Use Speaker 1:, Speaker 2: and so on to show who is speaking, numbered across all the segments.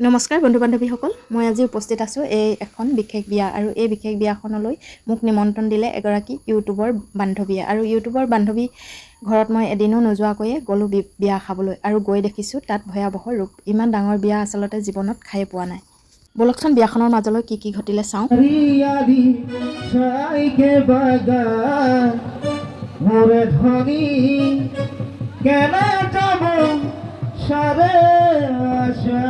Speaker 1: নমস্কাৰ বন্ধু বান্ধৱীসকল, মই আজি উপস্থিত আছোঁ এই এখন বিশেষ বিয়া আৰু এই বিশেষ বিয়াখনলৈ মোক নিমন্ত্ৰণ দিলে এগৰাকী ইউটিউবৰ বান্ধৱীয়ে। আৰু ইউটিউবৰ বান্ধৱী ঘৰত মই এদিনো নোযোৱাকৈয়ে গ'লোঁ বিয়া খাবলৈ আৰু গৈ দেখিছোঁ তাত ভয়াৱহ ৰূপ। ইমান ডাঙৰ বিয়া আচলতে জীৱনত খাই পোৱা নাই। বলকচোন বিয়াখনৰ মাজলৈ কি ঘটিলে চাওঁ।
Speaker 2: সারে আশা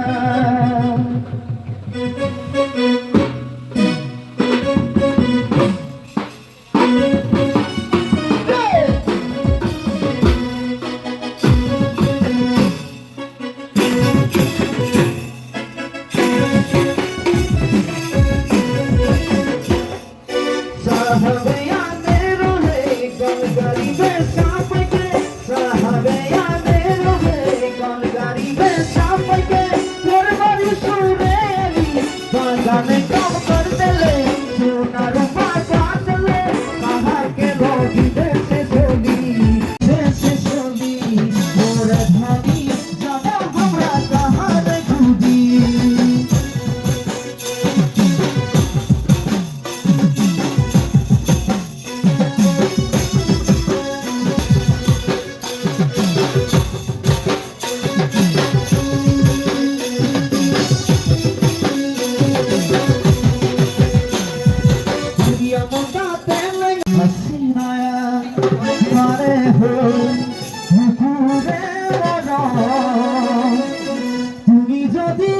Speaker 2: তুমি যদি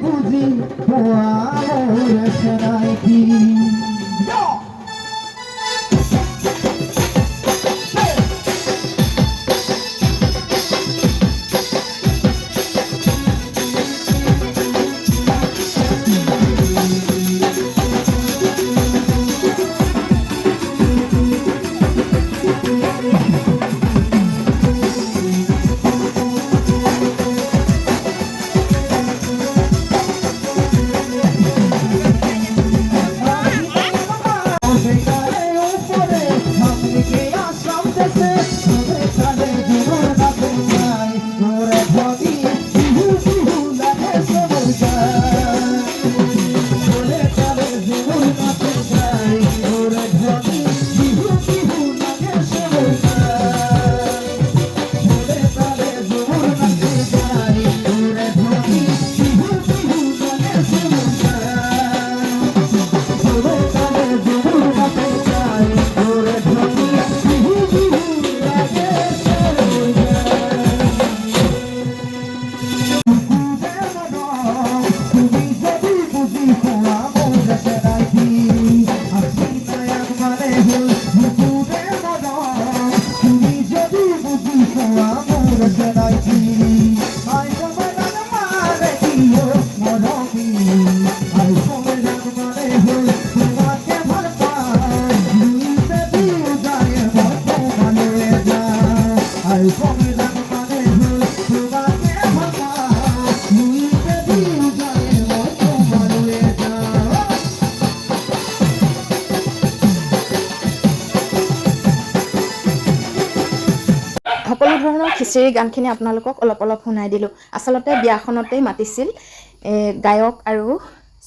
Speaker 2: বুঝি
Speaker 1: সকলো ধৰণৰ খিচিৰি গানখিনি আপোনালোকক অলপ শুনাই দিলোঁ। আচলতে বিয়াখনতেই মাতিছিল গায়ক আৰু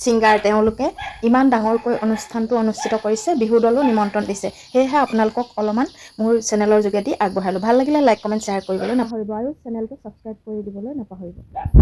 Speaker 1: ছিংগাৰ। তেওঁলোকে ইমান ডাঙৰকৈ অনুষ্ঠানটো অনুষ্ঠিত কৰিছে, বিহু দলো নিমন্ত্ৰণ দিছে। সেয়েহে আপোনালোকক অলপমান মোৰ চেনেলৰ যোগেদি আগবঢ়ালোঁ। ভাল লাগিলে লাইক কমেণ্ট শ্বেয়াৰ কৰিবলৈ নাপাহৰিব আৰু চেনেলটো ছাবস্ক্ৰাইব কৰি দিবলৈ নাপাহৰিব।